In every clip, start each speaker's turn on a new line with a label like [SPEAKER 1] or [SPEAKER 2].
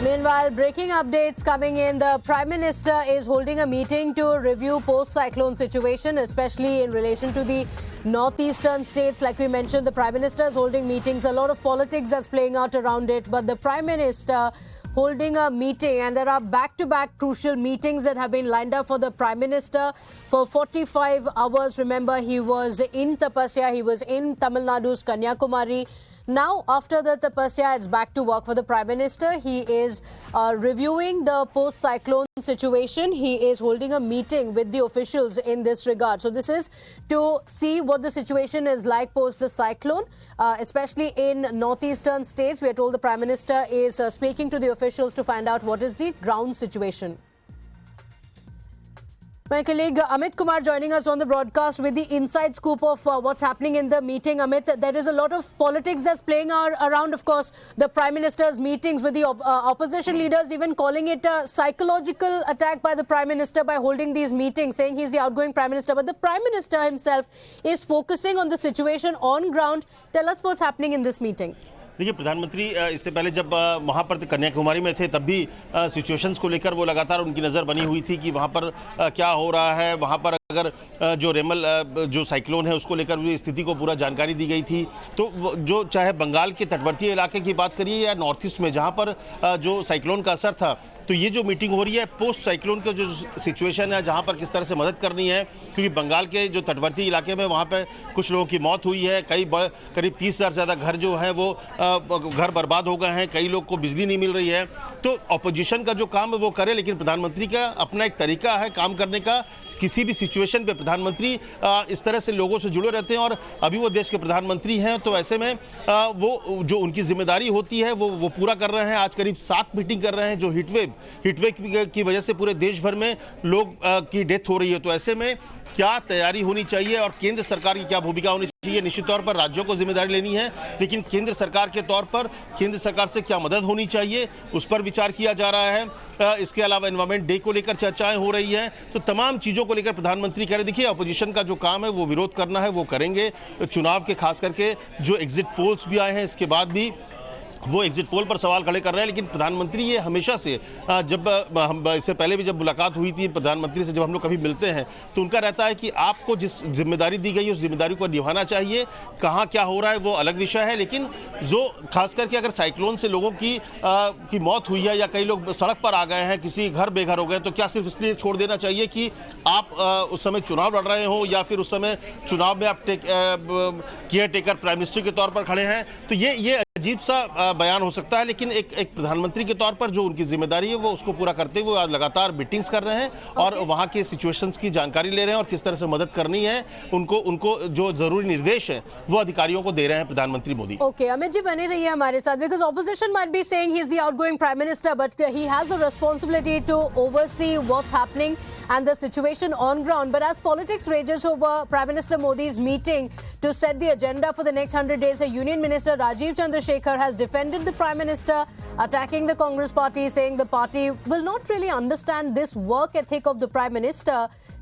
[SPEAKER 1] Meanwhile, breaking updates coming in. The Prime Minister is holding a meeting to review post-cyclone situation, especially in relation to the northeastern states. Like we mentioned, the Prime Minister is holding meetings. A lot of politics that's playing out around it. But the Prime Minister holding a meeting, and there are back-to-back crucial meetings that have been lined up for the Prime Minister for 45 hours. Remember, he was in Tapasya. He was in Tamil Nadu's Kanyakumari. Now, after the Tapasya, it's back to work for the Prime Minister. He is reviewing the post-cyclone situation. He is holding a meeting with the officials in this regard. So this is to see what the situation is like post the cyclone, especially in northeastern states. We are told the Prime Minister is speaking to the officials to find out what is the ground situation. My colleague Amit Kumar joining us on the broadcast with the inside scoop of what's happening in the meeting. Amit, there is a lot of politics that's playing around, of course, the Prime Minister's meetings with the opposition leaders, even calling it a psychological attack by the Prime Minister by holding these meetings, saying he's the outgoing Prime Minister. But the Prime Minister himself is focusing on the situation on ground. Tell us what's happening in this meeting.
[SPEAKER 2] देखिए, प्रधानमंत्री इससे पहले जब वहाँ पर कन्याकुमारी में थे तब भी सिचुएशंस को लेकर वो लगातार उनकी नज़र बनी हुई थी कि वहाँ पर क्या हो रहा है। वहाँ पर अगर जो रेमल जो साइक्लोन है उसको लेकर भी स्थिति को पूरा जानकारी दी गई थी। तो जो चाहे बंगाल के तटवर्ती इलाके की बात करिए या नॉर्थ ईस्ट में जहाँ पर जो साइक्लोन का असर था, तो ये जो मीटिंग हो रही है पोस्ट साइक्लोन का जो सिचुएशन है, जहाँ पर किस तरह से मदद करनी है, क्योंकि बंगाल के जो तटवर्ती इलाके में वहाँ पे कुछ लोगों की मौत हुई है। करीब 30,000 से ज़्यादा घर जो हैं वो घर बर्बाद हो गए हैं। कई लोग को बिजली नहीं मिल रही है। तो ऑपोजिशन का जो काम है वो करे, लेकिन प्रधानमंत्री का अपना एक तरीका है काम करने का। किसी भी सिचुएशन पे प्रधानमंत्री इस तरह से लोगों से जुड़े रहते हैं और अभी वो देश के प्रधानमंत्री हैं, तो ऐसे में वो जो उनकी जिम्मेदारी होती है वो पूरा कर रहे हैं। आज करीब 7 मीटिंग कर रहे हैं। जो हीटवेव की वजह से पूरे देश भर में लोग की डेथ हो रही है, तो ऐसे में क्या तैयारी होनी चाहिए और केंद्र सरकार की क्या भूमिका होनी चाहिए। निश्चित तौर पर राज्यों को जिम्मेदारी लेनी है, लेकिन केंद्र सरकार के तौर पर केंद्र सरकार से क्या मदद होनी चाहिए उस पर विचार किया जा रहा है। इसके अलावा एनवायरमेंट डे को लेकर चर्चाएं हो रही है। तो तमाम चीज़ों को लेकर प्रधानमंत्री कह रहे, देखिए अपोजिशन का जो काम है वो विरोध करना है, वो करेंगे। चुनाव के खास करके जो एग्जिट पोल्स भी आए हैं, इसके बाद भी वो एग्जिट पोल पर सवाल खड़े कर रहे हैं। लेकिन प्रधानमंत्री ये हमेशा से, जब हम इससे पहले भी जब मुलाकात हुई थी प्रधानमंत्री से, जब हम लोग कभी मिलते हैं तो उनका रहता है कि आपको जिस जिम्मेदारी दी गई है उस जिम्मेदारी को निभाना चाहिए। कहाँ क्या हो रहा है वो अलग विषय है, लेकिन जो खास करके अगर साइक्लोन से लोगों की मौत हुई है या कई लोग सड़क पर आ गए हैं, किसी घर बेघर हो गए, तो क्या सिर्फ इसलिए छोड़ देना चाहिए कि आप उस समय चुनाव लड़ रहे हो या फिर उस समय चुनाव में आप केयर टेकर प्राइम मिनिस्टर के तौर पर खड़े हैं। तो ये अजीब सा बयान हो सकता है, लेकिन एक प्रधानमंत्री के तौर पर जो उनकी जिम्मेदारी है वो उसको पूरा करते हुए आज लगातार मीटिंग्स कर रहे हैं और वहां के सिचुएशंस की जानकारी ले रहे हैं और किस तरह से मदद करनी है उनको जो जरूरी निर्देश है वो अधिकारियों को दे रहे हैं प्रधानमंत्री मोदी।
[SPEAKER 1] ओके, अमित जी बने रहिए हमारे साथ, because opposition might be saying he is the outgoing prime minister, but he has a responsibility to oversee what's happening and the situation on ground. But as politics rages over Prime Minister Modi's meeting to set the agenda for the next 100 days, the Union Minister Rajiv Chandrasekhar has defended the Prime Minister, attacking the Congress party, saying the party will not really understand this work ethic of the Prime Minister,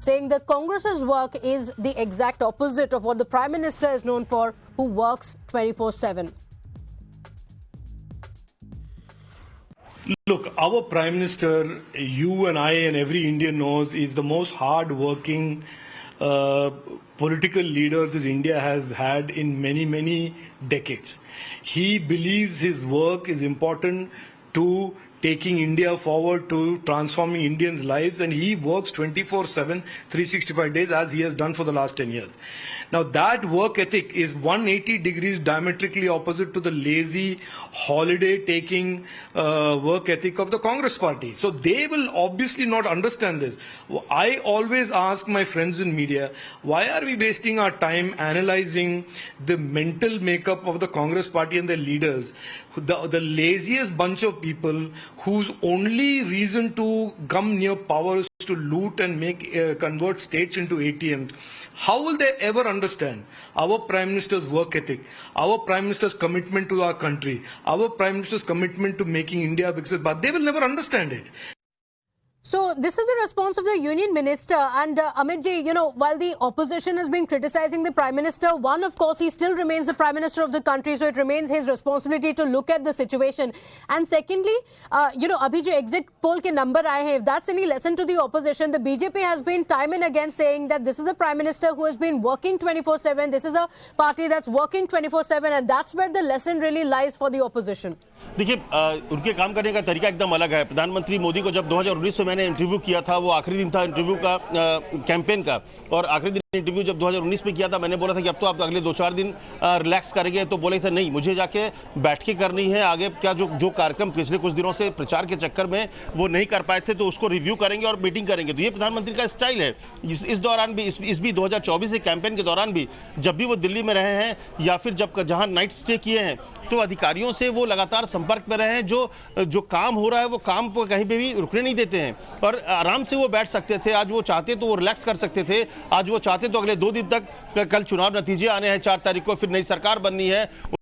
[SPEAKER 1] saying the Congress's work is the exact opposite of what the Prime Minister is known for, who works 24/7.
[SPEAKER 3] Look, our Prime Minister, you and I and every Indian knows, is the most hard-working political leader this India has had in many, many decades. He believes his work is important to taking India forward, to transforming Indians' lives, and he works 24/7, 365 days, as he has done for the last 10 years. Now, that work ethic is 180 degrees diametrically opposite to the lazy, holiday-taking work ethic of the Congress party. So they will obviously not understand this. I always ask my friends in media, why are we wasting our time analyzing the mental makeup of the Congress party and their leaders? The laziest bunch of people whose only reason to come near power is to loot and convert states into ATMs. How will they ever understand our Prime Minister's work ethic, our Prime Minister's commitment to our country, our Prime Minister's commitment to making India bigger? But they will never understand it.
[SPEAKER 1] So this is the response of the union minister, and Amit ji, you know, while the opposition has been criticizing the prime minister, one, of course, he still remains the prime minister of the country, so it remains his responsibility to look at the situation. And secondly, you know, abhi jo exit poll ke number aaye hain, if that's any lesson to the opposition, the BJP has been time and again saying that this is a prime minister who has been working 24/7. This is a party that's working 24/7, and that's where the lesson really lies for the opposition.
[SPEAKER 2] देखिए, उनके काम करने का तरीका एकदम अलग है। प्रधानमंत्री मोदी को जब 2019 में मैंने इंटरव्यू किया था, वो आखिरी दिन था इंटरव्यू का, कैंपेन का, और आखिरी दिन इंटरव्यू जब 2019 में किया था, मैंने बोला था कि अब तो आप अगले 2-4 दिन रिलैक्स करेंगे, तो बोले थे नहीं, मुझे जाके बैठ के करनी है, आगे क्या जो कार्यक्रम पिछले कुछ दिनों से प्रचार के चक्कर में वो नहीं कर पाए थे, तो उसको रिव्यू करेंगे और मीटिंग करेंगे। तो ये प्रधानमंत्री का स्टाइल है। इस दौरान भी, इस भी 2024 के कैंपेन के दौरान भी, जब भी वो दिल्ली में रहे हैं या फिर जब जहां नाइट स्टे किए हैं, तो अधिकारियों से वो लगातार संपर्क में रहे हैं। जो काम हो रहा है वो काम को कहीं पे भी रुकने नहीं देते हैं, और आराम से वो बैठ सकते थे। आज वो चाहते तो वो रिलैक्स कर सकते थे, आज वो चाहते तो अगले 2 दिन तक, कल चुनाव नतीजे आने हैं 4 तारीख को, फिर नई सरकार बननी है।